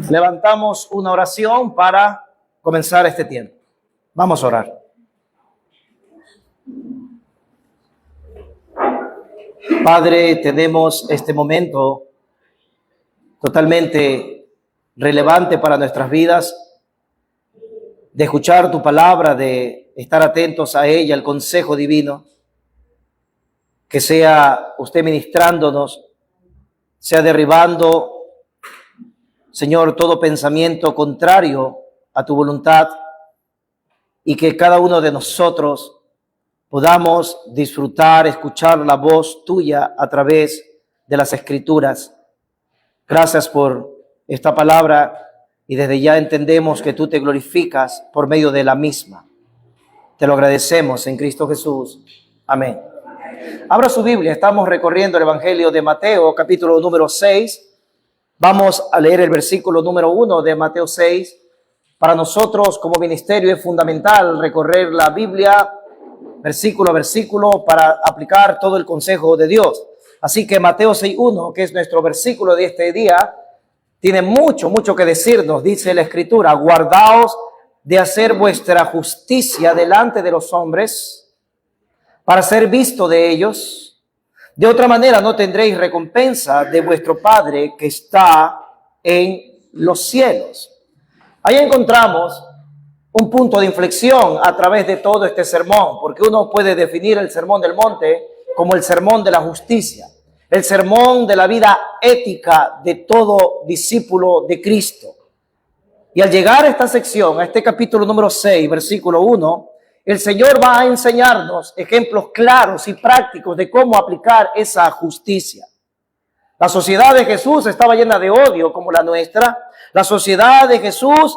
Levantamos una oración para comenzar este tiempo. Vamos a orar. Padre, tenemos este momento totalmente relevante para nuestras vidas, de escuchar tu palabra, de estar atentos a ella, al consejo divino. Que sea usted ministrándonos, sea derribando, Señor, todo pensamiento contrario a tu voluntad, y que cada uno de nosotros podamos disfrutar, escuchar la voz tuya a través de las Escrituras. Gracias por esta palabra, y desde ya entendemos que tú te glorificas por medio de la misma. Te lo agradecemos en Cristo Jesús. Amén. Abra su Biblia, estamos recorriendo el Evangelio de Mateo, capítulo número 6. Vamos a leer el versículo número 1 de Mateo 6. Para nosotros como ministerio es fundamental recorrer la Biblia versículo a versículo para aplicar todo el consejo de Dios. Así que Mateo 6:1, que es nuestro versículo de este día, tiene mucho que decirnos. Dice la Escritura: guardaos de hacer vuestra justicia delante de los hombres, para ser visto de ellos. De otra manera no tendréis recompensa de vuestro Padre que está en los cielos. Ahí encontramos un punto de inflexión a través de todo este sermón, porque uno puede definir el Sermón del Monte como el sermón de la justicia, el sermón de la vida ética de todo discípulo de Cristo. Y al llegar a esta sección, a este capítulo número 6, versículo 1, el Señor va a enseñarnos ejemplos claros y prácticos de cómo aplicar esa justicia. La sociedad de Jesús estaba llena de odio como la nuestra. La sociedad de Jesús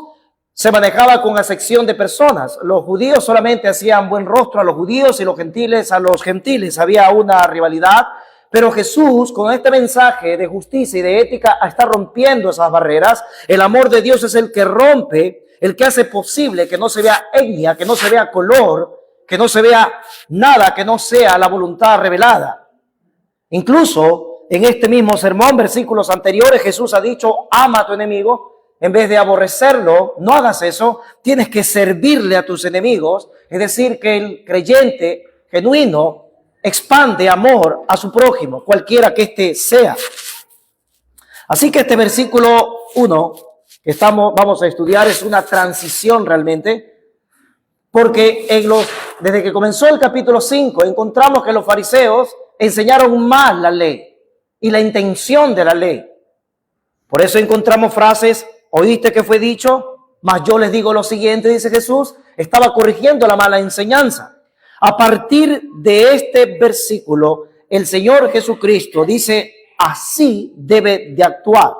se manejaba con acepción de personas. Los judíos solamente hacían buen rostro a los judíos y los gentiles a los gentiles. Había una rivalidad, pero Jesús, con este mensaje de justicia y de ética, está rompiendo esas barreras. El amor de Dios es el que rompe, el que hace posible que no se vea etnia, que no se vea color, que no se vea nada que no sea la voluntad revelada. Incluso en este mismo sermón, versículos anteriores, Jesús ha dicho: ama a tu enemigo. En vez de aborrecerlo, no hagas eso. Tienes que servirle a tus enemigos. Es decir, que el creyente genuino expande amor a su prójimo, cualquiera que éste sea. Así que este versículo 1 que vamos a estudiar es una transición realmente, porque desde que comenzó el capítulo 5 encontramos que los fariseos enseñaron mal la ley y la intención de la ley. Por eso encontramos frases: oíste que fue dicho, mas yo les digo lo siguiente, dice Jesús. Estaba corrigiendo la mala enseñanza. A partir de este versículo, el Señor Jesucristo dice: así debe de actuar.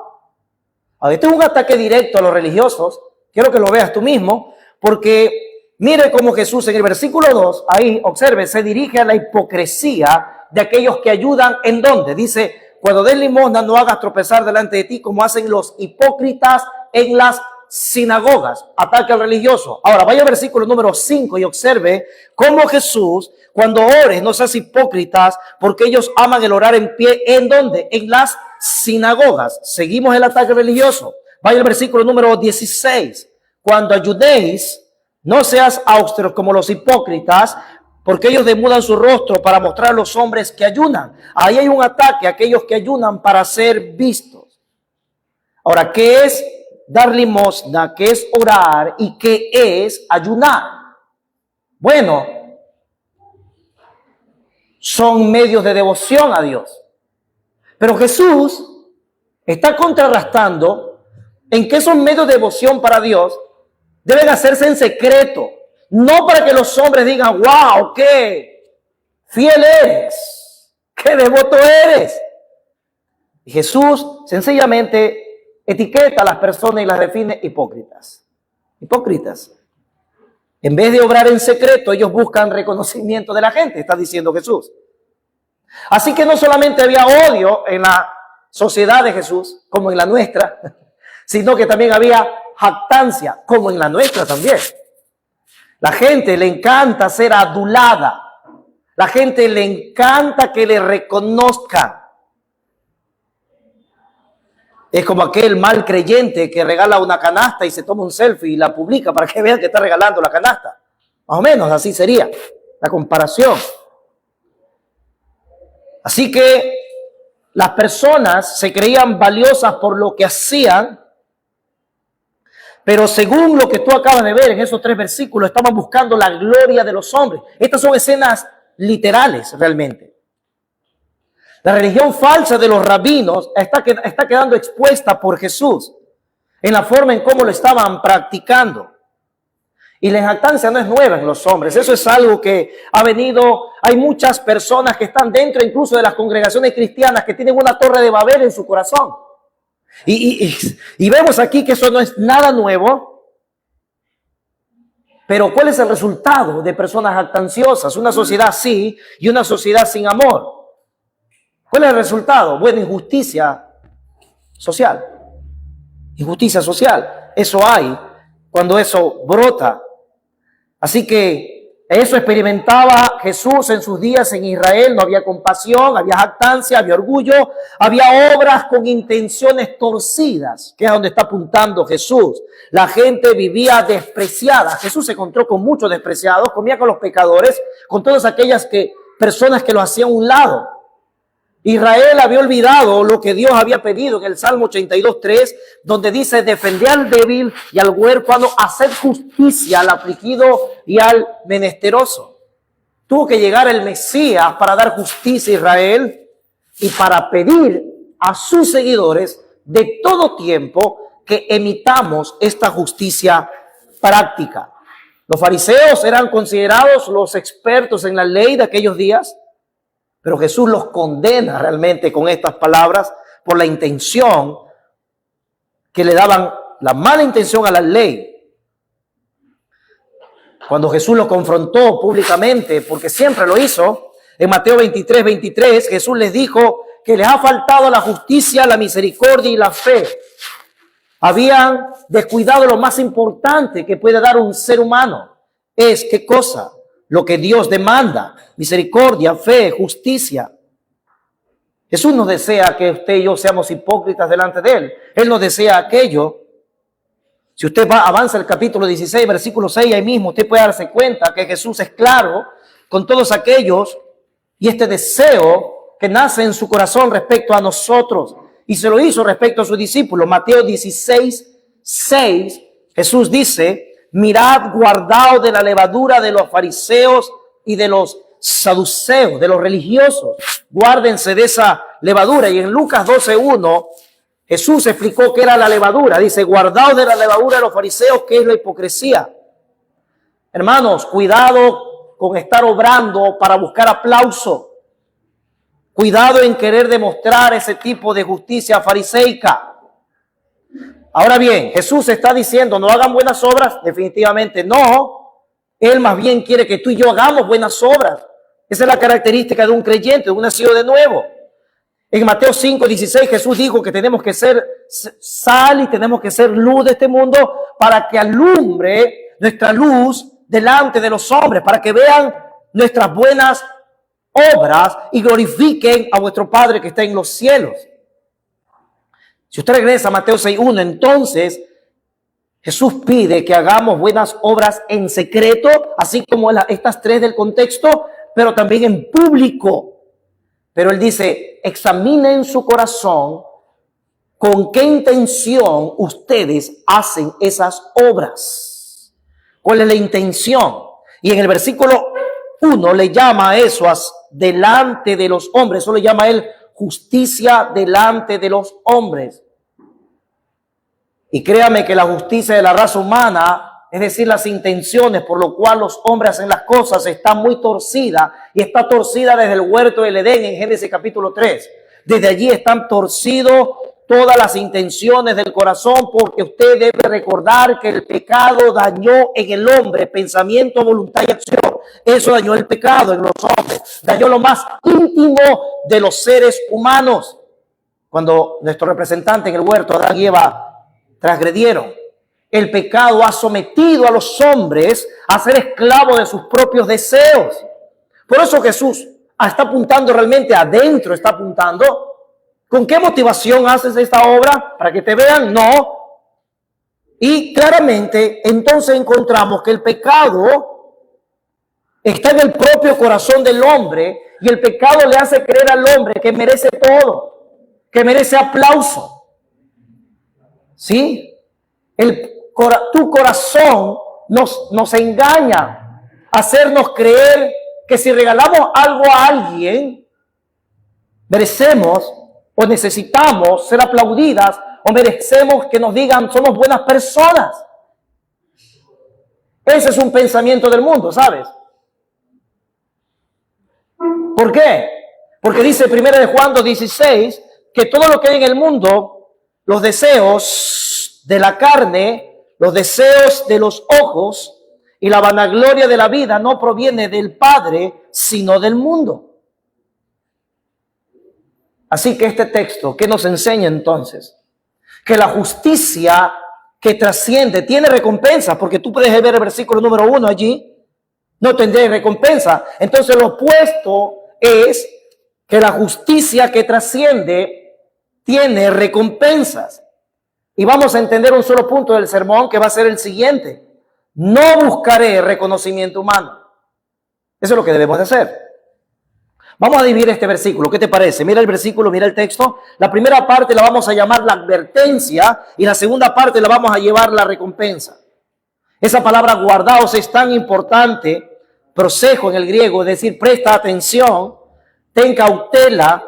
Este es un ataque directo a los religiosos. Quiero que lo veas tú mismo, porque mire cómo Jesús en el versículo 2, ahí observe, se dirige a la hipocresía de aquellos que ayudan. ¿En dónde? Dice: cuando des limosna, no hagas tropezar delante de ti como hacen los hipócritas en las sinagogas. Ataque al religioso. Ahora vaya al versículo número 5 y observe cómo Jesús: cuando ores, no seas hipócritas, porque ellos aman el orar en pie. ¿En dónde? En las sinagogas. Seguimos el ataque religioso. Vaya al versículo número 16. Cuando ayudéis, no seas austeros como los hipócritas, porque ellos demudan su rostro para mostrar a los hombres que ayunan. Ahí hay un ataque a aquellos que ayunan para ser vistos. Ahora, ¿qué es dar limosna? ¿Qué es orar? ¿Y qué es ayunar? Bueno, son medios de devoción a Dios. Pero Jesús está contrarrestando en que esos medios de devoción para Dios deben hacerse en secreto. No para que los hombres digan: wow, qué fiel eres, qué devoto eres. Y Jesús sencillamente etiqueta a las personas y las define hipócritas. Hipócritas. En vez de obrar en secreto, ellos buscan reconocimiento de la gente, está diciendo Jesús. Así que no solamente había odio en la sociedad de Jesús, como en la nuestra, sino que también había jactancia, como en la nuestra también. La gente le encanta ser adulada. La gente le encanta que le reconozcan. Es como aquel mal creyente que regala una canasta y se toma un selfie y la publica para que vean que está regalando la canasta. Más o menos así sería la comparación. Así que las personas se creían valiosas por lo que hacían, pero según lo que tú acabas de ver en esos 3 versículos, estaban buscando la gloria de los hombres. Estas son escenas literales realmente. La religión falsa de los rabinos está quedando expuesta por Jesús en la forma en cómo lo estaban practicando. Y la jactancia no es nueva en los hombres. Eso es algo que ha venido. Hay muchas personas que están dentro incluso de las congregaciones cristianas que tienen una torre de Babel en su corazón. Y vemos aquí que eso no es nada nuevo. Pero ¿cuál es el resultado de personas jactanciosas? Una sociedad así y una sociedad sin amor. ¿Cuál es el resultado? Bueno, injusticia social. Injusticia social. Eso hay cuando eso brota. Así que eso experimentaba Jesús en sus días en Israel. No había compasión, había jactancia, había orgullo, había obras con intenciones torcidas, que es a donde está apuntando Jesús. La gente vivía despreciada. Jesús se encontró con muchos despreciados, comía con los pecadores, con todas aquellas personas que lo hacían a un lado. Israel había olvidado lo que Dios había pedido en el Salmo 82:3, donde dice: defender al débil y al huérfano, hacer justicia al afligido y al menesteroso. Tuvo que llegar el Mesías para dar justicia a Israel y para pedir a sus seguidores de todo tiempo que emitamos esta justicia práctica. Los fariseos eran considerados los expertos en la ley de aquellos días, pero Jesús los condena realmente con estas palabras por la intención que le daban, la mala intención a la ley. Cuando Jesús los confrontó públicamente, porque siempre lo hizo, en Mateo 23:23, Jesús les dijo que les ha faltado la justicia, la misericordia y la fe. Habían descuidado lo más importante que puede dar un ser humano. Es, ¿qué cosa? Lo que Dios demanda: misericordia, fe, justicia. Jesús no desea que usted y yo seamos hipócritas delante de Él. Él no desea aquello. Si usted avanza el capítulo 16, versículo 6, ahí mismo usted puede darse cuenta que Jesús es claro con todos aquellos y este deseo que nace en su corazón respecto a nosotros. Y se lo hizo respecto a sus discípulos. Mateo 16:6, Jesús dice: mirad, guardaos de la levadura de los fariseos y de los saduceos, de los religiosos. Guárdense de esa levadura. Y en Lucas 12:1, Jesús explicó qué era la levadura. Dice: guardaos de la levadura de los fariseos, que es la hipocresía. Hermanos, cuidado con estar obrando para buscar aplauso. Cuidado en querer demostrar ese tipo de justicia fariseica. Ahora bien, Jesús está diciendo: no hagan buenas obras. Definitivamente no. Él más bien quiere que tú y yo hagamos buenas obras. Esa es la característica de un creyente, de un nacido de nuevo. En Mateo 5:16 Jesús dijo que tenemos que ser sal y tenemos que ser luz de este mundo para que alumbre nuestra luz delante de los hombres, para que vean nuestras buenas obras y glorifiquen a vuestro Padre que está en los cielos. Si usted regresa a Mateo 6:1, entonces Jesús pide que hagamos buenas obras en secreto, así como estas 3 del contexto, pero también en público. Pero Él dice: examinen su corazón, con qué intención ustedes hacen esas obras. ¿Cuál es la intención? Y en el versículo 1 le llama a eso delante de los hombres. Eso le llama a Él justicia delante de los hombres. Y créame que la justicia de la raza humana, es decir, las intenciones por lo cual los hombres hacen las cosas, está muy torcida, y está torcida desde el huerto del Edén en Génesis capítulo 3. Desde allí están torcidos todas las intenciones del corazón, porque usted debe recordar que el pecado dañó en el hombre pensamiento, voluntad y acción. Eso dañó el pecado en los hombres, dañó lo más íntimo de los seres humanos. Cuando nuestro representante en el huerto, Adán y Eva, transgredieron, el pecado ha sometido a los hombres a ser esclavos de sus propios deseos. Por eso Jesús está apuntando realmente adentro, está apuntando ¿Con qué motivación haces esta obra? ¿Para que te vean? No. Y claramente entonces encontramos que el pecado está en el propio corazón del hombre y el pecado le hace creer al hombre que merece todo, que merece aplauso. ¿Sí? Tu corazón nos engaña, hacernos creer que si regalamos algo a alguien, merecemos o necesitamos ser aplaudidas o merecemos que nos digan somos buenas personas. Ese es un pensamiento del mundo, ¿sabes? ¿Por qué? Porque dice 1 de Juan 2:16 que todo lo que hay en el mundo, los deseos de la carne, los deseos de los ojos y la vanagloria de la vida no proviene del Padre, sino del mundo. Así que este texto, ¿qué nos enseña entonces? Que la justicia que trasciende tiene recompensa, porque tú puedes ver el versículo número 1 allí, no tendré recompensa. Entonces lo opuesto es que la justicia que trasciende tiene recompensas. Y vamos a entender un solo punto del sermón que va a ser el siguiente. No buscaré reconocimiento humano. Eso es lo que debemos de hacer. Vamos a dividir este versículo. ¿Qué te parece? Mira el versículo, mira el texto. La primera parte la vamos a llamar la advertencia y la segunda parte la vamos a llevar la recompensa. Esa palabra guardaos es tan importante, prosejo en el griego, es decir, presta atención, ten cautela.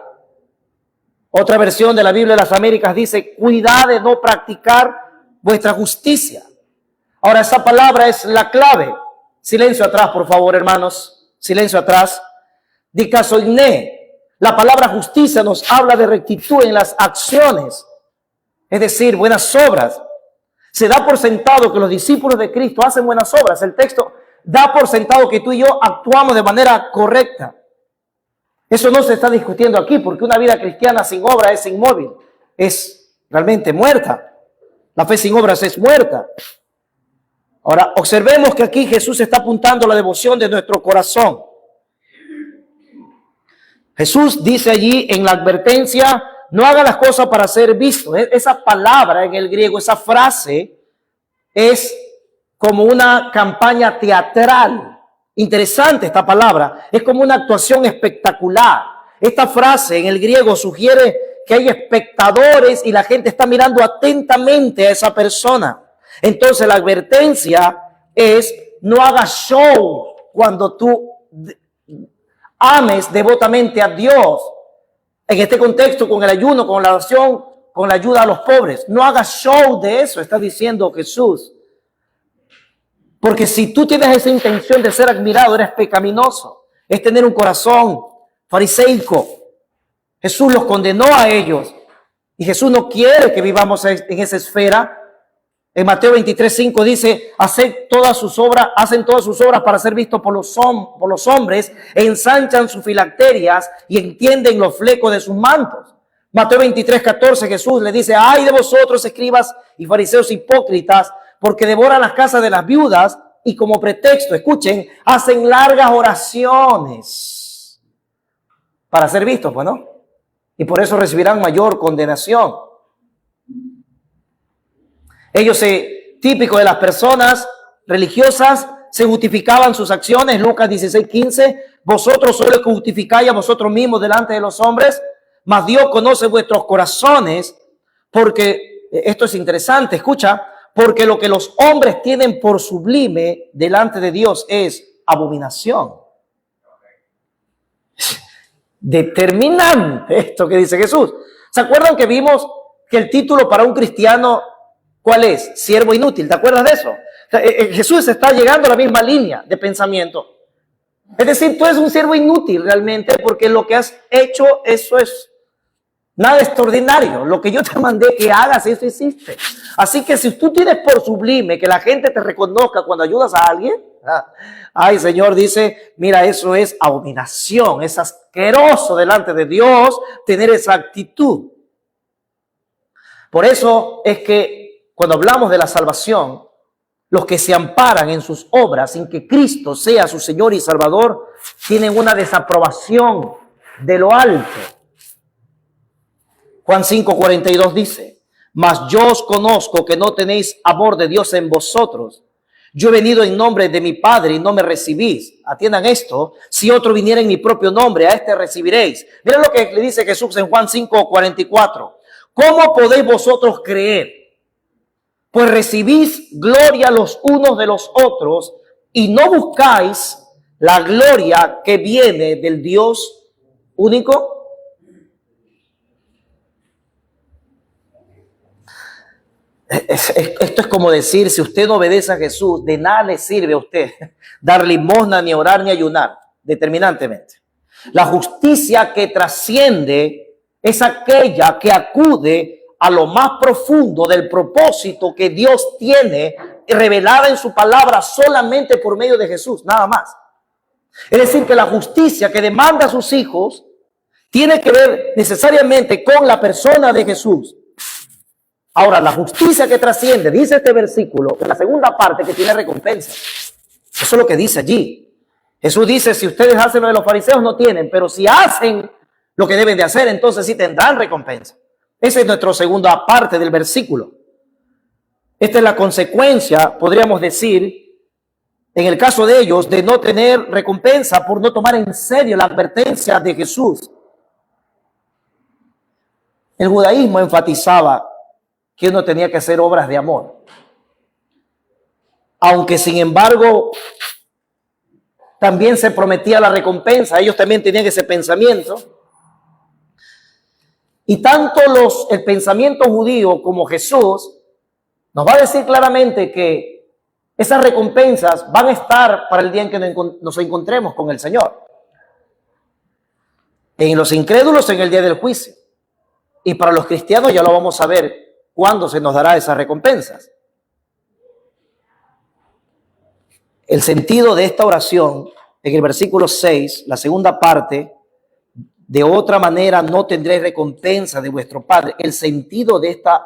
Otra versión de la Biblia de las Américas dice, cuidad de no practicar vuestra justicia. Ahora, esa palabra es la clave. Silencio atrás, por favor, hermanos. Silencio atrás. Dikaiosoine. La palabra justicia nos habla de rectitud en las acciones, es decir, buenas obras. Se da por sentado que los discípulos de Cristo hacen buenas obras. El texto da por sentado que tú y yo actuamos de manera correcta. Eso no se está discutiendo aquí, porque una vida cristiana sin obra es inmóvil, es realmente muerta. La fe sin obras es muerta. Ahora, observemos que aquí Jesús está apuntando la devoción de nuestro corazón. Jesús dice allí en la advertencia, no haga las cosas para ser visto. Esa palabra en el griego, esa frase, es como una campaña teatral. Interesante esta palabra. Es como una actuación espectacular. Esta frase en el griego sugiere que hay espectadores y la gente está mirando atentamente a esa persona. Entonces la advertencia es, no hagas show cuando tú ames devotamente a Dios. En este contexto, con el ayuno, con la oración, con la ayuda a los pobres. No hagas show de eso, está diciendo Jesús. Porque si tú tienes esa intención de ser admirado, eres pecaminoso. Es tener un corazón fariseico. Jesús los condenó a ellos. Y Jesús no quiere que vivamos en esa esfera. En Mateo 23:5 dice, hacen todas sus obras para ser vistos por los hombres, ensanchan sus filacterias y entienden los flecos de sus mantos. Mateo 23:14 Jesús le dice, ay de vosotros, escribas y fariseos hipócritas, porque devoran las casas de las viudas y como pretexto, escuchen, hacen largas oraciones para ser vistos, pues, ¿no? Y por eso recibirán mayor condenación. Ellos, típico de las personas religiosas, se justificaban sus acciones. Lucas 16:15, vosotros sois los que justificáis a vosotros mismos delante de los hombres, mas Dios conoce vuestros corazones, porque, esto es interesante, escucha, porque lo que los hombres tienen por sublime delante de Dios es abominación. Determinante esto que dice Jesús. ¿Se acuerdan que vimos que el título para un cristiano, ¿cuál es? Siervo inútil. ¿Te acuerdas de eso? Jesús está llegando a la misma línea de pensamiento. Es decir, tú eres un siervo inútil realmente porque lo que has hecho, eso es nada extraordinario. Lo que yo te mandé que hagas, eso hiciste. Así que si tú tienes por sublime que la gente te reconozca cuando ayudas a alguien, ay, Señor dice, mira, eso es abominación, es asqueroso delante de Dios tener esa actitud. Por eso es que cuando hablamos de la salvación, los que se amparan en sus obras sin que Cristo sea su Señor y Salvador, tienen una desaprobación de lo alto. Juan 5:42 dice: mas yo os conozco que no tenéis amor de Dios en vosotros. Yo he venido en nombre de mi Padre y no me recibís. Atiendan esto: si otro viniera en mi propio nombre, a este recibiréis. Miren lo que le dice Jesús en Juan 5:44. ¿Cómo podéis vosotros creer? Pues recibís gloria los unos de los otros y no buscáis la gloria que viene del Dios único. Esto es como decir: si usted no obedece a Jesús, de nada le sirve a usted dar limosna, ni orar, ni ayunar, determinantemente. La justicia que trasciende es aquella que acude a lo más profundo del propósito que Dios tiene revelada en su palabra solamente por medio de Jesús, nada más. Es decir, que la justicia que demanda a sus hijos tiene que ver necesariamente con la persona de Jesús. Ahora, la justicia que trasciende, dice este versículo, en la segunda parte, que tiene recompensa. Eso es lo que dice allí. Jesús dice: si ustedes hacen lo de los fariseos, no tienen, pero si hacen lo que deben de hacer, entonces sí tendrán recompensa. Esa es nuestra segunda parte del versículo. Esta es la consecuencia, podríamos decir, en el caso de ellos, de no tener recompensa por no tomar en serio la advertencia de Jesús. El judaísmo enfatizaba que uno tenía que hacer obras de amor. Aunque, sin embargo, también se prometía la recompensa. Ellos también tenían ese pensamiento. Y tanto el pensamiento judío como Jesús nos va a decir claramente que esas recompensas van a estar para el día en que nos encontremos con el Señor. En los incrédulos, en el día del juicio. Y para los cristianos ya lo vamos a ver cuándo se nos dará esas recompensas. El sentido de esta oración, en el versículo 6, la segunda parte: de otra manera no tendréis recompensa de vuestro Padre. El sentido de esta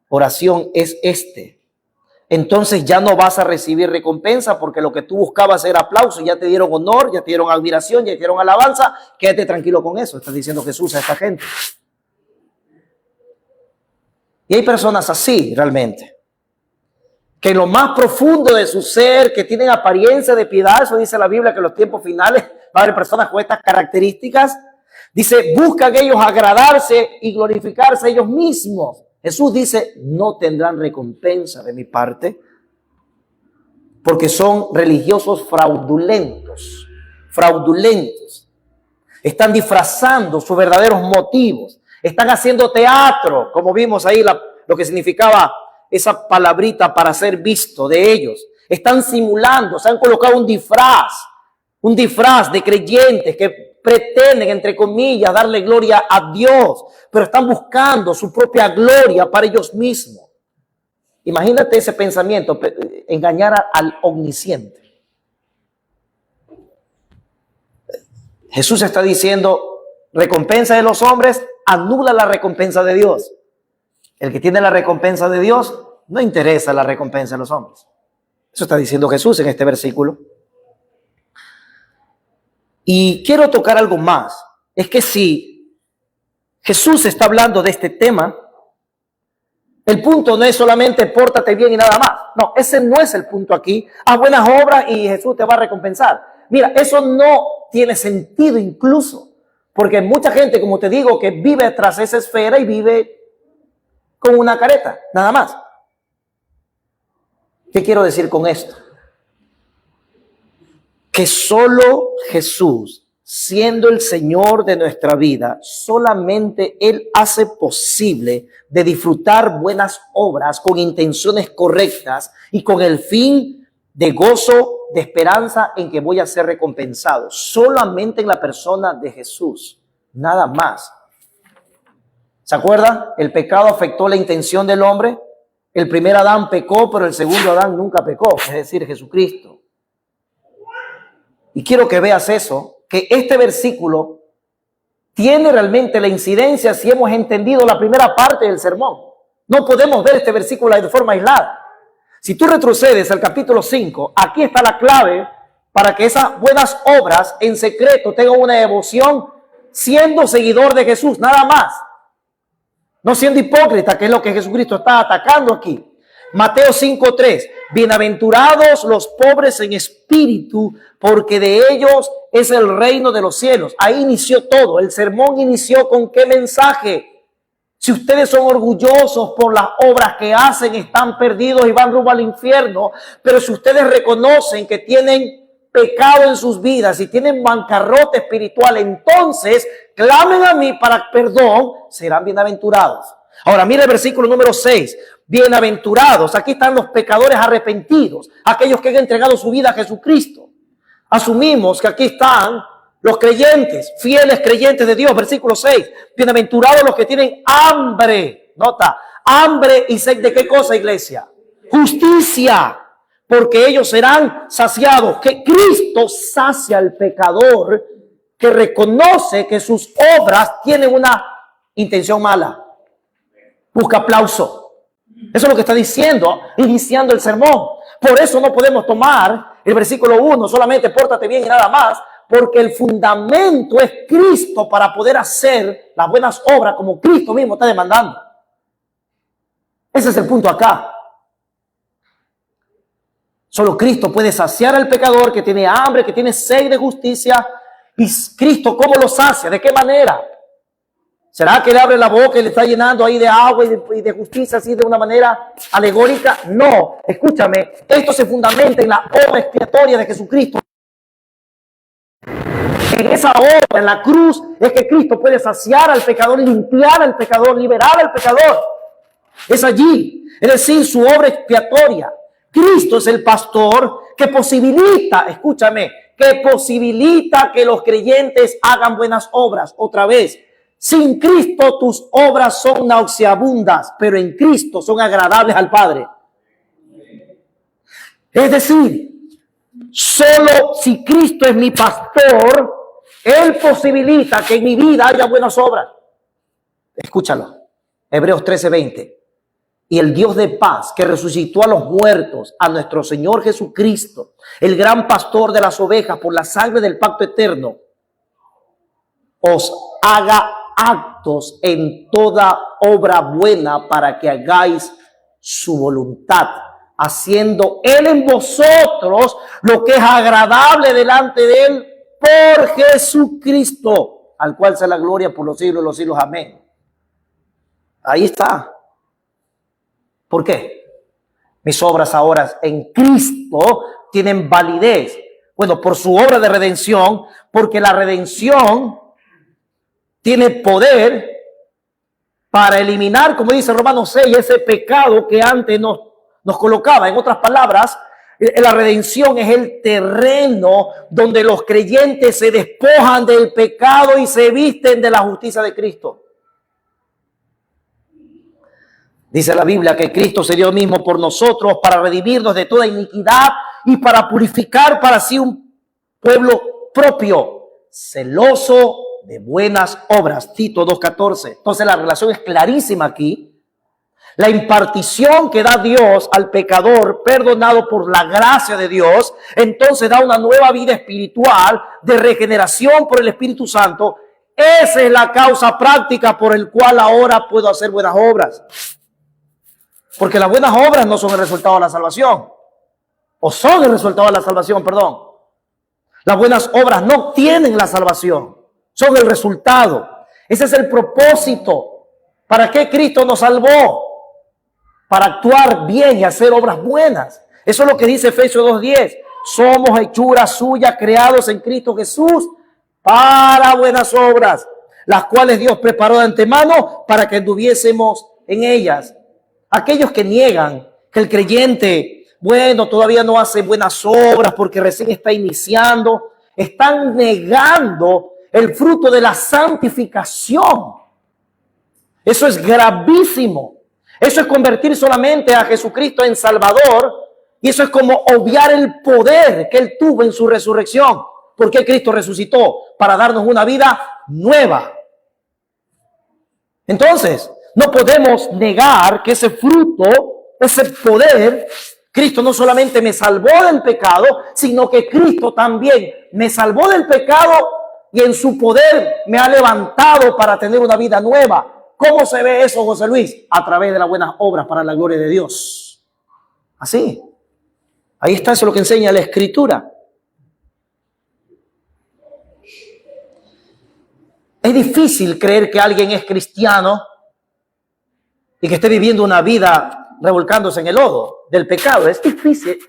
oración es este: entonces ya no vas a recibir recompensa, porque lo que tú buscabas era aplauso, ya te dieron honor, ya te dieron admiración, ya te dieron alabanza. Quédate tranquilo con eso, está diciendo Jesús a esta gente. Y hay personas así realmente, que en lo más profundo de su ser, que tienen apariencia de piedad. Eso dice la Biblia, que en los tiempos finales va a haber personas con estas características. Dice: buscan ellos agradarse y glorificarse ellos mismos. Jesús dice: no tendrán recompensa de mi parte, porque son religiosos fraudulentos. Fraudulentos. Están disfrazando sus verdaderos motivos. Están haciendo teatro, como vimos ahí lo que significaba esa palabrita, para ser visto de ellos. Están simulando, se han colocado un disfraz de creyentes que pretenden, entre comillas, darle gloria a Dios, pero están buscando su propia gloria para ellos mismos. Imagínate ese pensamiento: engañar al omnisciente. Jesús está diciendo: recompensa de los hombres anula la recompensa de Dios. El que tiene la recompensa de Dios no interesa la recompensa de los hombres. Eso está diciendo Jesús en este versículo. Y quiero tocar algo más. Es que si Jesús está hablando de este tema, el punto no es solamente pórtate bien y nada más. No, ese no es el punto aquí. Haz buenas obras y Jesús te va a recompensar. Mira, eso no tiene sentido incluso, porque hay mucha gente, como te digo, que vive tras esa esfera y vive con una careta, nada más. ¿Qué quiero decir con esto? Que solo Jesús, siendo el Señor de nuestra vida, solamente Él hace posible de disfrutar buenas obras con intenciones correctas y con el fin de gozo, de esperanza en que voy a ser recompensado. Solamente en la persona de Jesús, nada más. ¿Se acuerda? El pecado afectó la intención del hombre. El primer Adán pecó, pero el segundo Adán nunca pecó, es decir, Jesucristo. Y quiero que veas eso, que este versículo tiene realmente la incidencia si hemos entendido la primera parte del sermón. No podemos ver este versículo de forma aislada. Si tú retrocedes al capítulo 5, aquí está la clave para que esas buenas obras en secreto tengan una devoción siendo seguidor de Jesús, nada más. No siendo hipócrita, que es lo que Jesucristo está atacando aquí. Mateo 5:3. Bienaventurados los pobres en espíritu, porque de ellos es el reino de los cielos. Ahí inició todo. El sermón inició con ¿qué mensaje? Si ustedes son orgullosos por las obras que hacen, están perdidos y van rumbo al infierno. Pero si ustedes reconocen que tienen pecado en sus vidas y tienen bancarrota espiritual, entonces clamen a mí para perdón, serán bienaventurados. Ahora mire el versículo número 6. Bienaventurados, aquí están los pecadores arrepentidos, aquellos que han entregado su vida a Jesucristo. Asumimos que aquí están los creyentes, fieles creyentes de Dios. Versículo 6. Bienaventurados los que tienen hambre. Nota, hambre y sed de ¿qué cosa, iglesia? Justicia, porque ellos serán saciados. Que Cristo sacia al pecador que reconoce que sus obras tienen una intención mala. Busca aplauso. Eso es lo que está diciendo, iniciando el sermón. Por eso no podemos tomar el versículo 1, solamente pórtate bien y nada más, porque el fundamento es Cristo para poder hacer las buenas obras como Cristo mismo está demandando. Ese es el punto acá. Solo Cristo puede saciar al pecador que tiene hambre, que tiene sed de justicia. ¿Y Cristo cómo lo sacia? ¿De qué manera? ¿Será que le abre la boca y le está llenando ahí de agua y de justicia así de una manera alegórica? No, escúchame, esto se fundamenta en la obra expiatoria de Jesucristo. En esa obra, en la cruz, es que Cristo puede saciar al pecador, limpiar al pecador, liberar al pecador. Es allí, es decir, su obra expiatoria. Cristo es el pastor que posibilita, escúchame, que posibilita que los creyentes hagan buenas obras. Otra vez, sin Cristo tus obras son nauseabundas, pero en Cristo son agradables al Padre. Es decir, solo si Cristo es mi pastor, Él posibilita que en mi vida haya buenas obras. Escúchalo. Hebreos 13:20. Y el Dios de paz que resucitó a los muertos, a nuestro Señor Jesucristo, el gran pastor de las ovejas por la sangre del pacto eterno, os haga actos en toda obra buena para que hagáis su voluntad, haciendo Él en vosotros lo que es agradable delante de Él por Jesucristo, al cual sea la gloria por los siglos de los siglos. Amén. Ahí está. ¿Por qué? Mis obras ahora en Cristo tienen validez. Bueno, por su obra de redención, porque la redención tiene poder para eliminar, como dice Romanos 6, ese pecado que antes nos colocaba. En otras palabras, la redención es el terreno donde los creyentes se despojan del pecado y se visten de la justicia de Cristo. Dice la Biblia que Cristo se dio mismo por nosotros para redimirnos de toda iniquidad y para purificar para sí un pueblo propio, celoso de buenas obras. Tito 2:14. Entonces la relación es clarísima aquí. La impartición que da Dios al pecador perdonado por la gracia de Dios, entonces da una nueva vida espiritual de regeneración por el Espíritu Santo. Esa es la causa práctica por el cual ahora puedo hacer buenas obras. Porque las buenas obras no son el resultado de la salvación. O son el resultado de la salvación, perdón. Las buenas obras no tienen la salvación. Son el resultado. Ese es el propósito. ¿Para qué Cristo nos salvó? Para actuar bien y hacer obras buenas. Eso es lo que dice Efesios 2:10. Somos hechura suya, creados en Cristo Jesús para buenas obras, las cuales Dios preparó de antemano para que anduviésemos en ellas. Aquellos que niegan que el creyente, bueno, todavía no hace buenas obras porque recién está iniciando, están negando el fruto de la santificación. Eso es gravísimo. Eso es convertir solamente a Jesucristo en Salvador, y eso es como obviar el poder que Él tuvo en su resurrección. ¿Por qué Cristo resucitó? Para darnos una vida nueva. Entonces, no podemos negar que ese fruto, ese poder, Cristo no solamente me salvó del pecado, sino que Cristo también me salvó del pecado y en su poder me ha levantado para tener una vida nueva. ¿Cómo se ve eso, José Luis? A través de las buenas obras para la gloria de Dios. Así. Ahí está, eso es lo que enseña la Escritura. Es difícil creer que alguien es cristiano y que esté viviendo una vida revolcándose en el lodo del pecado. Es difícil.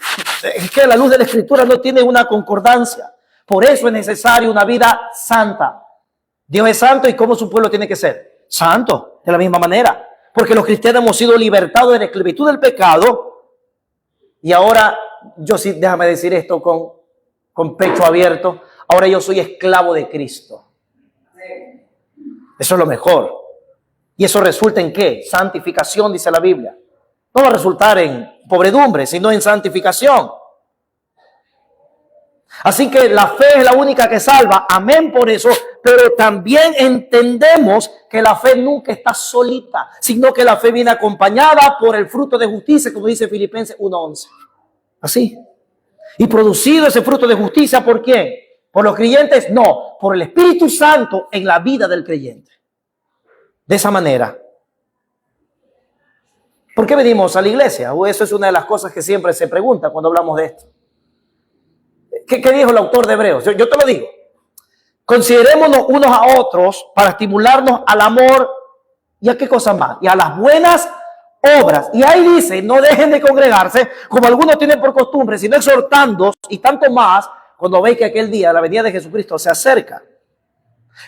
Es que la luz de la Escritura no tiene una concordancia. Por eso es necesaria una vida santa. Dios es santo, y ¿cómo su pueblo tiene que ser? Santo, de la misma manera. Porque los cristianos hemos sido libertados de la esclavitud del pecado. Y ahora, yo sí, déjame decir esto con pecho abierto, ahora yo soy esclavo de Cristo. Eso es lo mejor. ¿Y eso resulta en qué? Santificación, dice la Biblia. No va a resultar en pobredumbre, sino en santificación. Así que la fe es la única que salva. Amén por eso. Pero también entendemos que la fe nunca está solita, sino que la fe viene acompañada por el fruto de justicia, como dice Filipenses 1:11. Así. Y producido ese fruto de justicia, ¿por quién? ¿Por los creyentes? No, por el Espíritu Santo en la vida del creyente. De esa manera. ¿Por qué venimos a la iglesia? Eso es una de las cosas que siempre se pregunta cuando hablamos de esto. ¿Qué dijo el autor de Hebreos? Yo te lo digo. Considerémonos unos a otros para estimularnos al amor y a qué cosa más, y a las buenas obras. Y ahí dice, no dejen de congregarse como algunos tienen por costumbre, sino exhortándoos, y tanto más cuando veis que aquel día, la venida de Jesucristo, se acerca.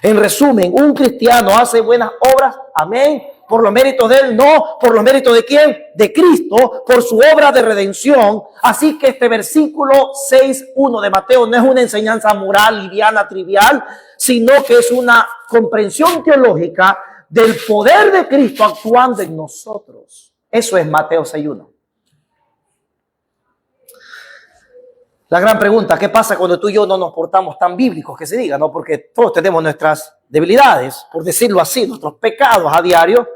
En resumen, un cristiano hace buenas obras, amén, por los méritos de él, no por los méritos de quién, de Cristo, por su obra de redención. Así que este versículo 6:1 de Mateo no es una enseñanza moral, liviana, trivial, sino que es una comprensión teológica del poder de Cristo actuando en nosotros. Eso es Mateo 6:1. La gran pregunta, ¿qué pasa cuando tú y yo no nos portamos tan bíblicos que se diga? ¿No? Porque todos tenemos nuestras debilidades, por decirlo así, nuestros pecados a diario.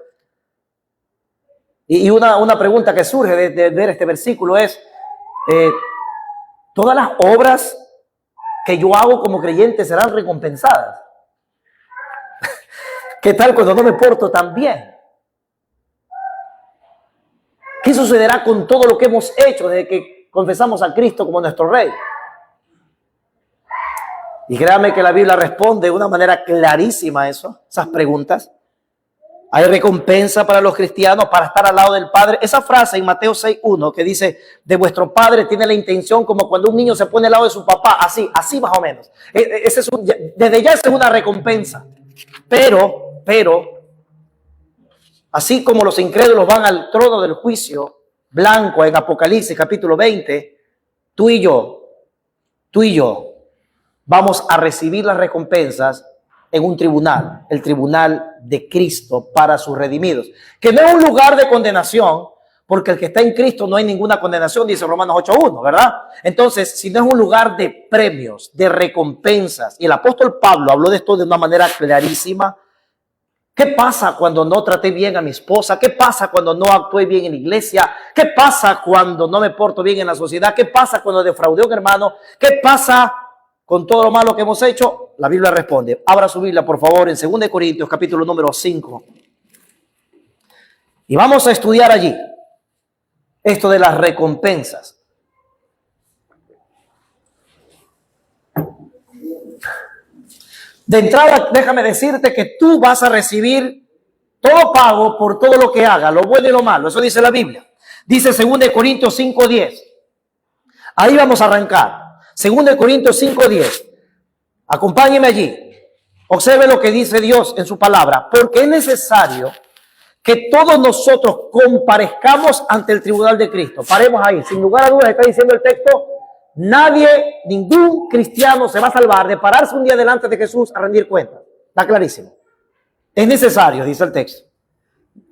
Y una pregunta que surge de ver este versículo es, ¿todas las obras que yo hago como creyente serán recompensadas? ¿Qué tal cuando no me porto tan bien? ¿Qué sucederá con todo lo que hemos hecho desde que confesamos a Cristo como nuestro Rey? Y créame que la Biblia responde de una manera clarísima a esas preguntas. Hay recompensa para los cristianos para estar al lado del Padre. Esa frase en Mateo 6:1 que dice, de vuestro Padre tiene la intención como cuando un niño se pone al lado de su papá, así más o menos. Desde ya esa es una recompensa. Pero, así como los incrédulos van al trono del juicio blanco en Apocalipsis capítulo 20, tú y yo vamos a recibir las recompensas en un tribunal, el tribunal de Cristo para sus redimidos, que no es un lugar de condenación, porque el que está en Cristo no hay ninguna condenación, dice Romanos 8:1, ¿verdad? Entonces, si no es un lugar de premios, de recompensas, y el apóstol Pablo habló de esto de una manera clarísima. ¿Qué pasa cuando no traté bien a mi esposa? ¿Qué pasa cuando no actué bien en la iglesia? ¿Qué pasa cuando no me porto bien en la sociedad? ¿Qué pasa cuando defraudé a un hermano? ¿Qué pasa con todo lo malo que hemos hecho? La Biblia responde. Abra su Biblia, por favor, en 2 Corintios, capítulo número 5. Y vamos a estudiar allí esto de las recompensas. De entrada, déjame decirte que tú vas a recibir todo pago por todo lo que haga, lo bueno y lo malo. Eso dice la Biblia. Dice 2 Corintios 5:10. Ahí vamos a arrancar. 2 Corintios 5:10. Acompáñeme allí. Observe lo que dice Dios en su palabra. Porque es necesario que todos nosotros comparezcamos ante el tribunal de Cristo. Paremos ahí. Sin lugar a dudas está diciendo el texto. Nadie, ningún cristiano se va a salvar de pararse un día delante de Jesús a rendir cuentas. Está clarísimo. Es necesario, dice el texto.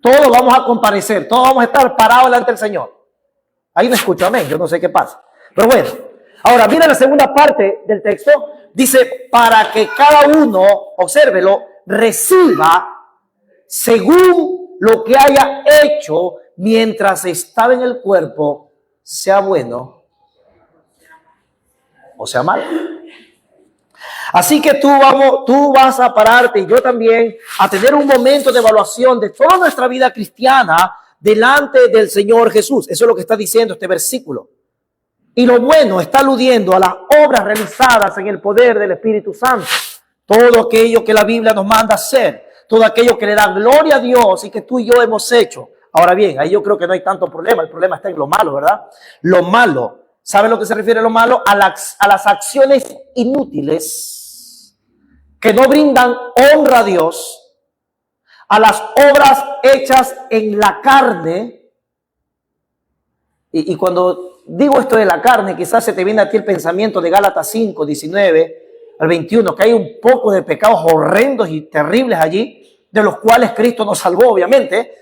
Todos vamos a comparecer, todos vamos a estar parados delante del Señor. Ahí no escucho amén, yo no sé qué pasa. Pero bueno, ahora mira la segunda parte del texto. Dice, para que cada uno, obsérvelo, reciba según lo que haya hecho mientras estaba en el cuerpo, sea bueno o sea malo. Así que tú vas a pararte, y yo también, a tener un momento de evaluación de toda nuestra vida cristiana delante del Señor Jesús. Eso es lo que está diciendo este versículo. Y lo bueno está aludiendo a las obras realizadas en el poder del Espíritu Santo. Todo aquello que la Biblia nos manda hacer, todo aquello que le da gloria a Dios y que tú y yo hemos hecho. Ahora bien, ahí yo creo que no hay tanto problema. El problema está en lo malo, ¿verdad? Lo malo. ¿Saben lo que se refiere a lo malo? A las acciones inútiles que no brindan honra a Dios, a las obras hechas en la carne. Y cuando digo esto de la carne, quizás se te viene a ti el pensamiento de Gálatas 5, 19 al 21, que hay un poco de pecados horrendos y terribles allí, de los cuales Cristo nos salvó, obviamente.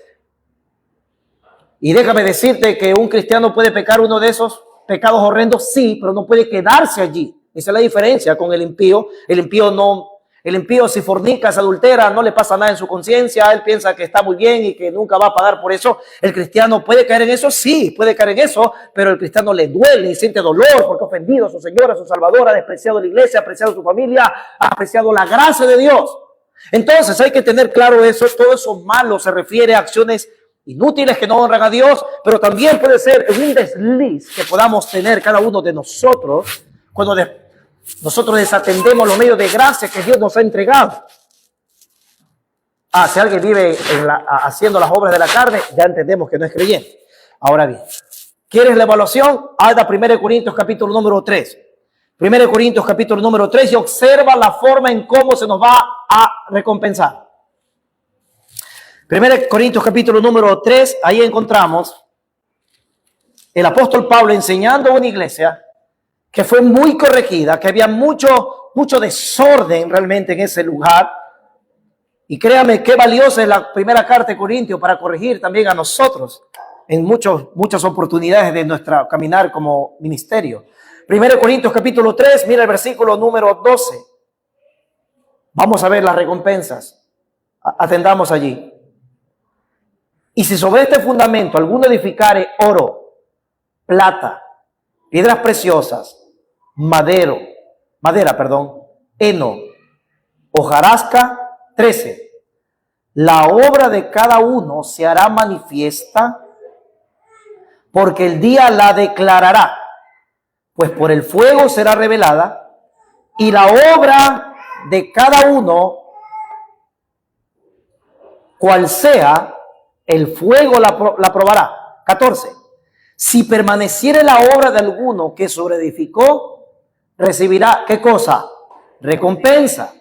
Y déjame decirte que un cristiano puede pecar uno de esos pecados horrendos, sí, pero no puede quedarse allí. Esa es la diferencia con el impío. El impío si fornica, se adultera, no le pasa nada en su conciencia, él piensa que está muy bien y que nunca va a pagar por eso. El cristiano puede caer en eso, sí, puede caer en eso, pero el cristiano le duele y siente dolor porque ha ofendido a su Señor, a su Salvador, ha despreciado la iglesia, ha apreciado su familia, ha apreciado la gracia de Dios. Entonces hay que tener claro eso. Todo eso malo se refiere a acciones inútiles que no honran a Dios, pero también puede ser un desliz que podamos tener cada uno de nosotros cuando nosotros desatendemos los medios de gracia que Dios nos ha entregado. Si alguien vive haciendo las obras de la carne, ya entendemos que no es creyente. Ahora bien, ¿quieres la evaluación? Anda 1 Corintios capítulo número 3. 1 Corintios capítulo número 3 y observa la forma en cómo se nos va a recompensar. 1 Corintios capítulo número 3, ahí encontramos el apóstol Pablo enseñando a una iglesia que fue muy corregida, que había mucho desorden realmente en ese lugar. Y créame qué valiosa es la primera carta de Corintios para corregir también a nosotros en muchas oportunidades de nuestra caminar como ministerio. 1 Corintios capítulo 3, mira el versículo número 12. Vamos a ver las recompensas. Atendamos allí. Y si sobre este fundamento alguno edificare oro, plata, piedras preciosas, madera, heno, hojarasca, 13. La obra de cada uno se hará manifiesta, porque el día la declarará, pues por el fuego será revelada, y la obra de cada uno, cual sea, el fuego la probará. 14. Si permaneciere la obra de alguno que sobreedificó, recibirá, ¿qué cosa? Recompensa.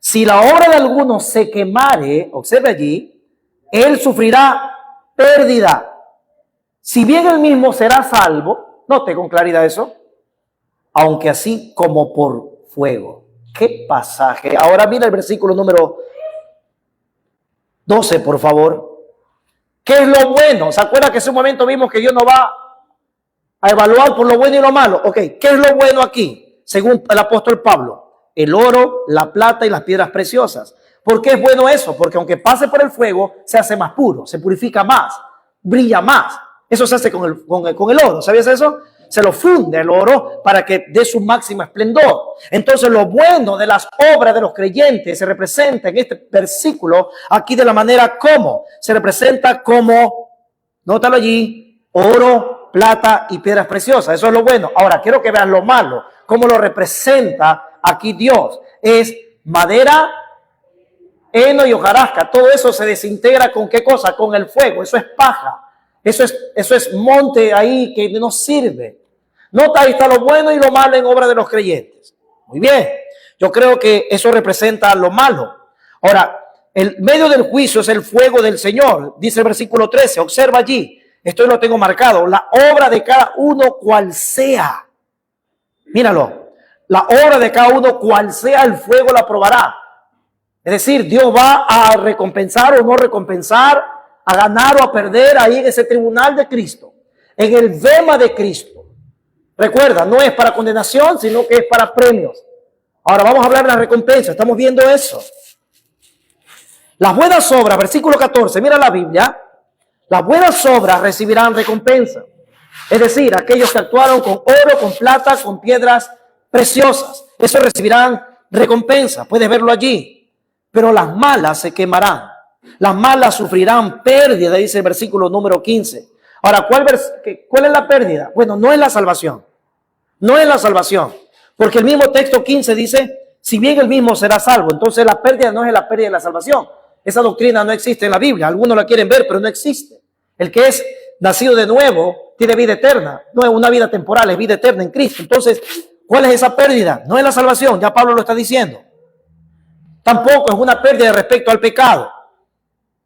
Si la obra de alguno se quemare, observe allí, él sufrirá pérdida. Si bien él mismo será salvo, note con claridad eso, aunque así como por fuego. ¿Qué pasaje? Ahora mira el versículo número 12, por favor. ¿Qué es lo bueno? ¿Se acuerda que hace un momento vimos que Dios nos va a evaluar por lo bueno y lo malo? Ok, ¿qué es lo bueno aquí? Según el apóstol Pablo, el oro, la plata y las piedras preciosas. ¿Por qué es bueno eso? Porque aunque pase por el fuego, se hace más puro, se purifica más, brilla más. Eso se hace con el oro, ¿sabías eso? Se lo funde el oro para que dé su máximo esplendor. Entonces lo bueno de las obras de los creyentes se representa en este versículo aquí de la manera como se representa como, nótalo allí, oro, plata y piedras preciosas. Eso es lo bueno. Ahora quiero que vean lo malo, cómo lo representa aquí Dios. Es madera, heno y hojarasca. Todo eso se desintegra ¿con qué cosa? Con el fuego. Eso es paja. Eso es monte ahí que no sirve. Nota, ahí está lo bueno y lo malo en obra de los creyentes. Muy bien. Yo creo que eso representa lo malo. Ahora, el medio del juicio es el fuego del Señor. Dice el versículo 13. Observa allí. Esto lo tengo marcado. La obra de cada uno cual sea. Míralo. La obra de cada uno cual sea, el fuego la probará. Es decir, Dios va a recompensar o no recompensar, a ganar o a perder ahí en ese tribunal de Cristo, en el vema de Cristo. Recuerda, no es para condenación, sino que es para premios. Ahora vamos a hablar de la recompensa. Estamos viendo eso. Las buenas obras, versículo 14, mira la Biblia. Las buenas obras recibirán recompensa. Es decir, aquellos que actuaron con oro, con plata, con piedras preciosas. Eso recibirán recompensa, puedes verlo allí. Pero las malas se quemarán. Las malas sufrirán pérdida, dice el versículo número 15. Ahora, ¿cuál es la pérdida? Bueno, no es la salvación. No es la salvación. Porque el mismo texto 15 dice, si bien el mismo será salvo. Entonces la pérdida no es la pérdida de la salvación. Esa doctrina no existe en la Biblia. Algunos la quieren ver, pero no existe. El que es nacido de nuevo tiene vida eterna. No es una vida temporal, es vida eterna en Cristo. Entonces, ¿cuál es esa pérdida? No es la salvación, ya Pablo lo está diciendo. Tampoco es una pérdida respecto al pecado.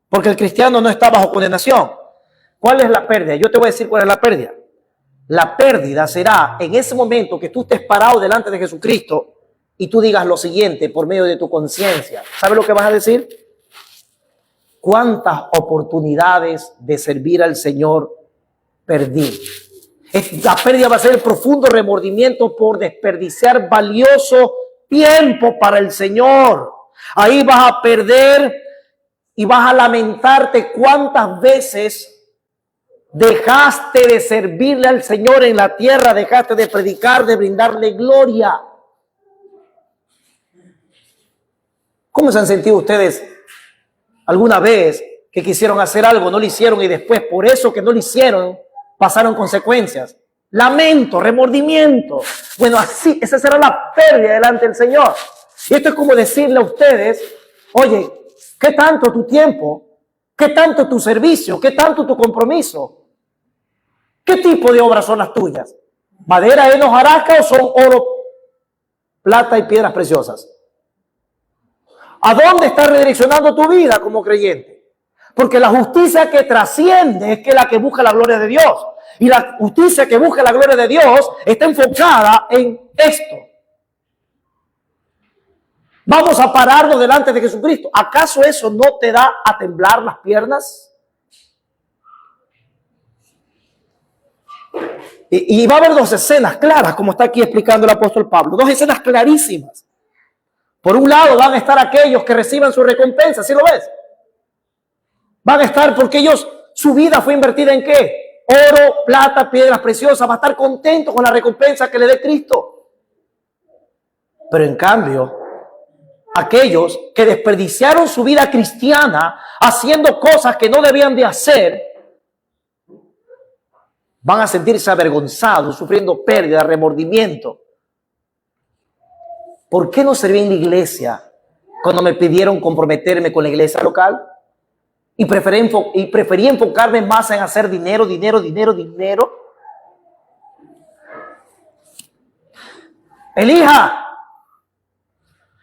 Porque el cristiano no está bajo condenación. ¿Cuál es la pérdida? Yo te voy a decir cuál es la pérdida. La pérdida será en ese momento que tú estés parado delante de Jesucristo y tú digas lo siguiente por medio de tu conciencia. ¿Sabes lo que vas a decir? ¿Cuántas oportunidades de servir al Señor perdí? La pérdida va a ser el profundo remordimiento por desperdiciar valioso tiempo para el Señor. Ahí vas a perder y vas a lamentarte cuántas veces dejaste de servirle al Señor en la tierra, dejaste de predicar, de brindarle gloria. ¿Cómo se han sentido ustedes alguna vez que quisieron hacer algo, no lo hicieron y después por eso que no lo hicieron pasaron consecuencias? Lamento, remordimiento. Bueno, así, esa será la pérdida delante del Señor. Y esto es como decirle a ustedes, oye, ¿qué tanto tu tiempo? ¿Qué tanto tu servicio? ¿Qué tanto tu compromiso? ¿Qué tipo de obras son las tuyas? ¿Madera, heno, hojarasca o son oro, plata y piedras preciosas? ¿A dónde estás redireccionando tu vida como creyente? Porque la justicia que trasciende es que la que busca la gloria de Dios. Y la justicia que busca la gloria de Dios está enfocada en esto. Vamos a pararnos delante de Jesucristo. ¿Acaso eso no te da a temblar las piernas? Y va a haber dos escenas claras, como está aquí explicando el apóstol Pablo. Dos escenas clarísimas. Por un lado van a estar aquellos que reciban su recompensa, ¿sí lo ves? Van a estar porque ellos, su vida fue invertida en ¿qué? Oro, plata, piedras preciosas. Va a estar contento con la recompensa que le dé Cristo. Pero en cambio, aquellos que desperdiciaron su vida cristiana haciendo cosas que no debían de hacer, van a sentirse avergonzados, sufriendo pérdida, remordimiento. ¿Por qué no serví en la iglesia cuando me pidieron comprometerme con la iglesia local? Y preferí enfocarme más en hacer dinero.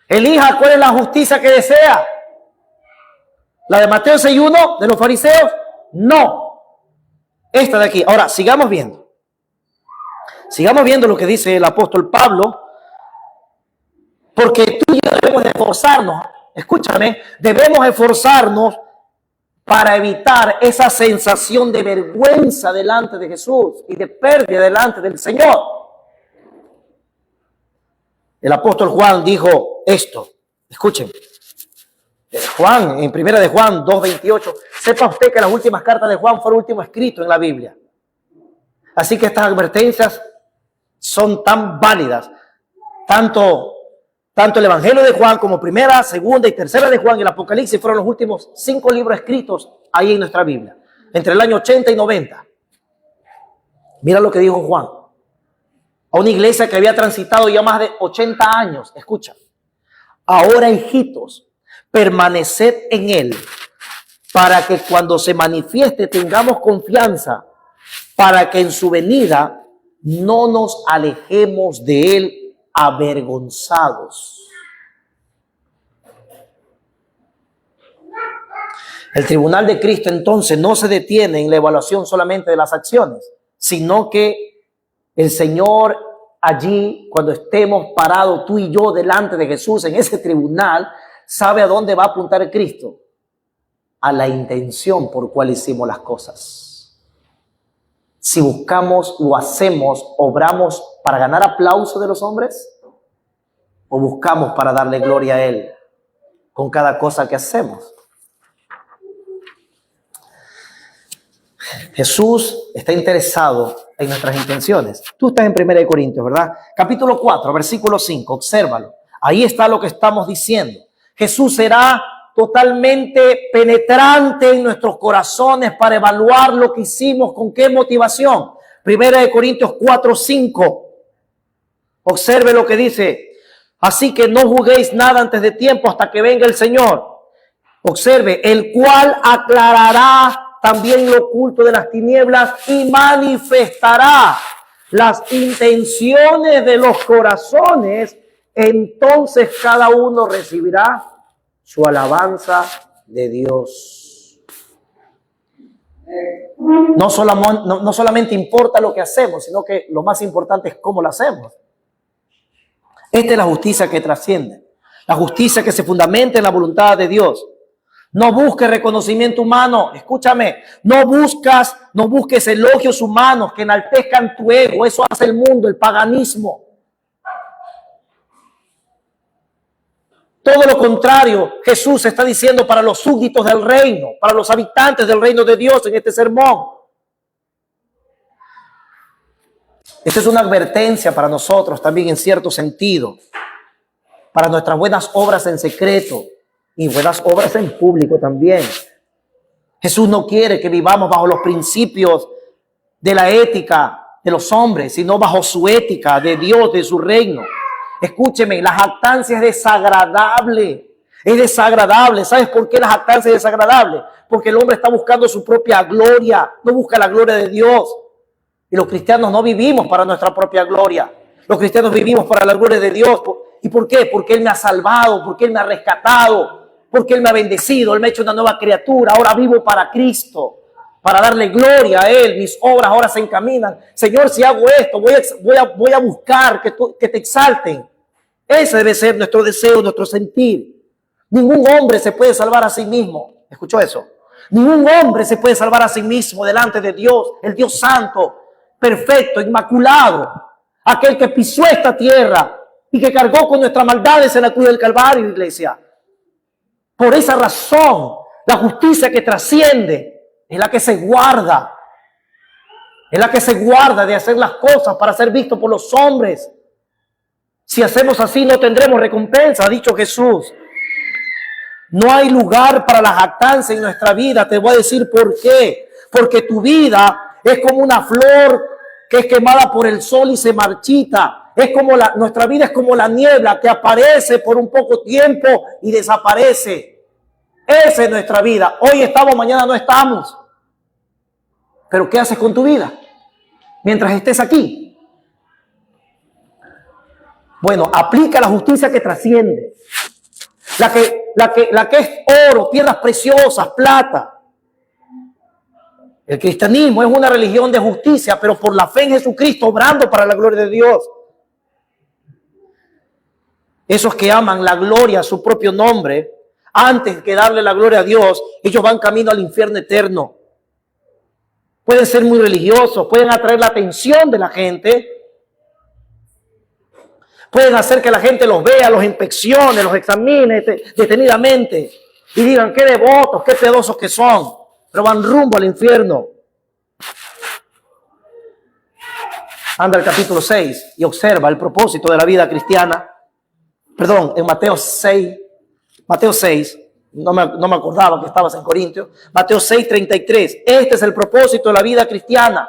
Elija cuál es la justicia que desea. ¿La de Mateo 6:1 de los fariseos? No. Esta de aquí. Ahora, sigamos viendo. Sigamos viendo lo que dice el apóstol Pablo. Porque tú y yo debemos esforzarnos. Escúchame, debemos esforzarnos para evitar esa sensación de vergüenza delante de Jesús y de pérdida delante del Señor. El apóstol Juan dijo esto. Escuchen. Juan, en primera de Juan 2:28, sepa usted que las últimas cartas de Juan fueron último escrito en la Biblia. Así que estas advertencias son tan válidas. Tanto el Evangelio de Juan como primera, segunda y tercera de Juan y el Apocalipsis fueron los últimos 5 libros escritos ahí en nuestra Biblia, entre el año 80 y 90. Mira lo que dijo Juan. A una iglesia que había transitado ya más de 80 años. Escucha. Ahora, hijitos, permaneced en él, para que cuando se manifieste tengamos confianza, para que en su venida no nos alejemos de él avergonzados. El tribunal de Cristo entonces no se detiene en la evaluación solamente de las acciones, sino que el Señor allí, cuando estemos parados tú y yo delante de Jesús en ese tribunal, sabe a dónde va a apuntar Cristo. A la intención por cual hicimos las cosas. Si buscamos, lo hacemos, obramos para ganar aplauso de los hombres, o buscamos para darle gloria a Él con cada cosa que hacemos. Jesús está interesado en nuestras intenciones. Tú estás en 1 Corintios, ¿verdad? Capítulo 4, versículo 5, obsérvalo. Ahí está lo que estamos diciendo. Jesús será totalmente penetrante en nuestros corazones para evaluar lo que hicimos, con qué motivación. Primera de Corintios 4:5. Observe lo que dice. Así que no juguéis nada antes de tiempo hasta que venga el Señor. Observe, el cual aclarará también lo oculto de las tinieblas y manifestará las intenciones de los corazones. Entonces cada uno recibirá su alabanza de Dios. No solamente importa lo que hacemos, sino que lo más importante es cómo lo hacemos. Esta es la justicia que trasciende, la justicia que se fundamenta en la voluntad de Dios. No busques reconocimiento humano, escúchame, no busques elogios humanos que enaltezcan tu ego. Eso hace el mundo, el paganismo. Todo lo contrario, Jesús está diciendo para los súbditos del reino, para los habitantes del reino de Dios en este sermón. Esta es una advertencia para nosotros también en cierto sentido, para nuestras buenas obras en secreto y buenas obras en público también. Jesús no quiere que vivamos bajo los principios de la ética de los hombres, sino bajo su ética de Dios, de su reino. Escúcheme, la jactancia es desagradable. Es desagradable. ¿Sabes por qué la jactancia es desagradable? Porque el hombre está buscando su propia gloria, no busca la gloria de Dios. Y los cristianos no vivimos para nuestra propia gloria. Los cristianos vivimos para la gloria de Dios. ¿Y por qué? Porque Él me ha salvado, porque Él me ha rescatado, porque Él me ha bendecido, Él me ha hecho una nueva criatura. Ahora vivo para Cristo, para darle gloria a Él. Mis obras ahora se encaminan. Señor, si hago esto, voy a buscar que te exalten. Ese debe ser nuestro deseo, nuestro sentir. Ningún hombre se puede salvar a sí mismo. ¿Escuchó eso? Ningún hombre se puede salvar a sí mismo delante de Dios, el Dios santo, perfecto, inmaculado, aquel que pisó esta tierra y que cargó con nuestras maldades en la cruz del Calvario, iglesia. Por esa razón, la justicia que trasciende es la que se guarda. Es la que se guarda de hacer las cosas para ser visto por los hombres. Si hacemos así, no tendremos recompensa, ha dicho Jesús. No hay lugar para la jactancia en nuestra vida. Te voy a decir por qué. Porque tu vida es como una flor que es quemada por el sol y se marchita. Nuestra vida es como la niebla que aparece por un poco tiempo y desaparece. Esa es nuestra vida. Hoy estamos, mañana no estamos. Pero ¿qué haces con tu vida mientras estés aquí? Bueno, aplica la justicia que trasciende. La que es oro, piedras preciosas, plata. El cristianismo es una religión de justicia, pero por la fe en Jesucristo, obrando para la gloria de Dios. Esos que aman la gloria a su propio nombre, antes que darle la gloria a Dios, ellos van camino al infierno eterno. Pueden ser muy religiosos, pueden atraer la atención de la gente, pueden hacer que la gente los vea, los inspeccione, los examine detenidamente y digan qué devotos, qué piadosos que son, pero van rumbo al infierno. Anda al capítulo 6 y observa el propósito de la vida cristiana. Perdón, en Mateo 6, no me acordaba que estabas en Corintios. Mateo 6:33. Este es el propósito de la vida cristiana.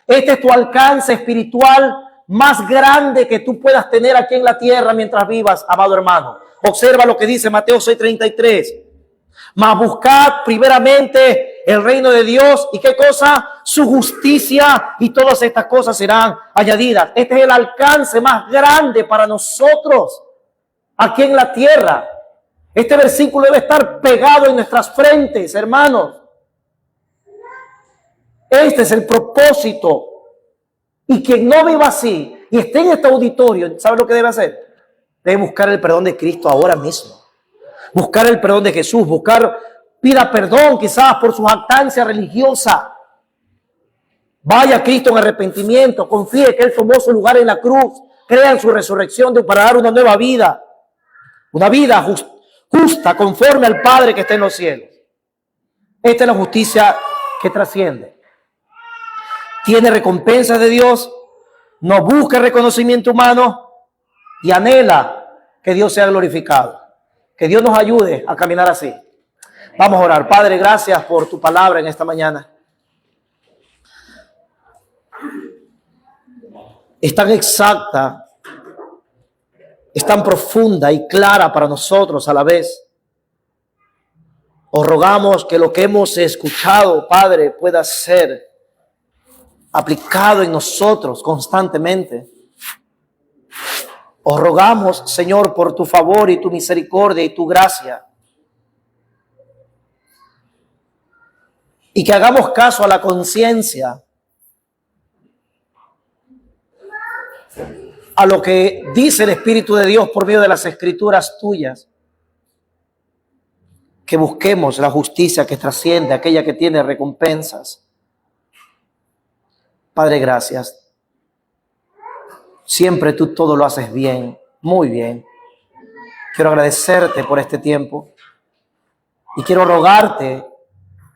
Este es tu alcance espiritual más grande que tú puedas tener aquí en la tierra mientras vivas, amado hermano. Observa lo que dice Mateo 6:33. Mas buscad primeramente el reino de Dios y ¿qué cosa? Su justicia, y todas estas cosas serán añadidas. Este es el alcance más grande para nosotros aquí en la tierra. Este versículo debe estar pegado en nuestras frentes, hermanos. Este es el propósito. Y quien no viva así y esté en este auditorio, ¿sabe lo que debe hacer? Debe buscar el perdón de Cristo ahora mismo. Buscar el perdón de Jesús. Pida perdón quizás por su jactancia religiosa. Vaya a Cristo en arrepentimiento. Confíe que Él tomó su lugar en la cruz. Crea en su resurrección para dar una nueva vida. Una vida justa conforme al Padre que está en los cielos. Esta es la justicia que trasciende. Tiene recompensas de Dios, no busca reconocimiento humano y anhela que Dios sea glorificado. Que Dios nos ayude a caminar así. Vamos a orar. Padre, gracias por tu palabra en esta mañana. Es tan exacta, es tan profunda y clara para nosotros a la vez. Os rogamos que lo que hemos escuchado, Padre, pueda ser aplicado en nosotros constantemente. Os rogamos, Señor, por tu favor y tu misericordia y tu gracia. Y que hagamos caso a la conciencia, a lo que dice el Espíritu de Dios por medio de las escrituras tuyas. Que busquemos la justicia que trasciende, aquella que tiene recompensas. Padre, gracias. Siempre tú todo lo haces bien, muy bien. Quiero agradecerte por este tiempo y quiero rogarte,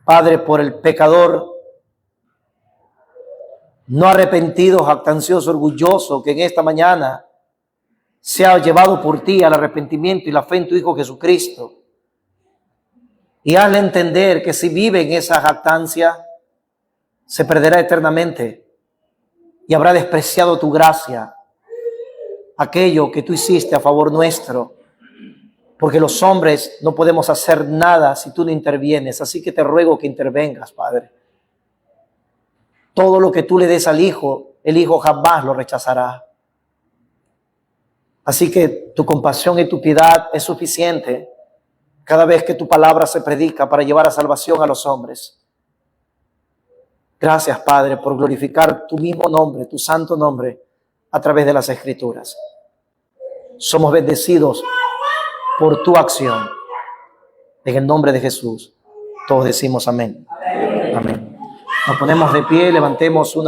Padre, por el pecador no arrepentido, jactancioso, orgulloso, que en esta mañana se ha llevado por ti al arrepentimiento y la fe en tu Hijo Jesucristo. Y hazle entender que si vive en esa jactancia, se perderá eternamente y habrá despreciado tu gracia, aquello que tú hiciste a favor nuestro, porque los hombres no podemos hacer nada si tú no intervienes. Así que te ruego que intervengas, Padre. Todo lo que tú le des al Hijo, el Hijo jamás lo rechazará. Así que tu compasión y tu piedad es suficiente cada vez que tu palabra se predica para llevar a salvación a los hombres. Gracias, Padre, por glorificar tu mismo nombre, tu santo nombre, a través de las Escrituras. Somos bendecidos por tu acción. En el nombre de Jesús, todos decimos amén. Amén. Nos ponemos de pie, levantemos una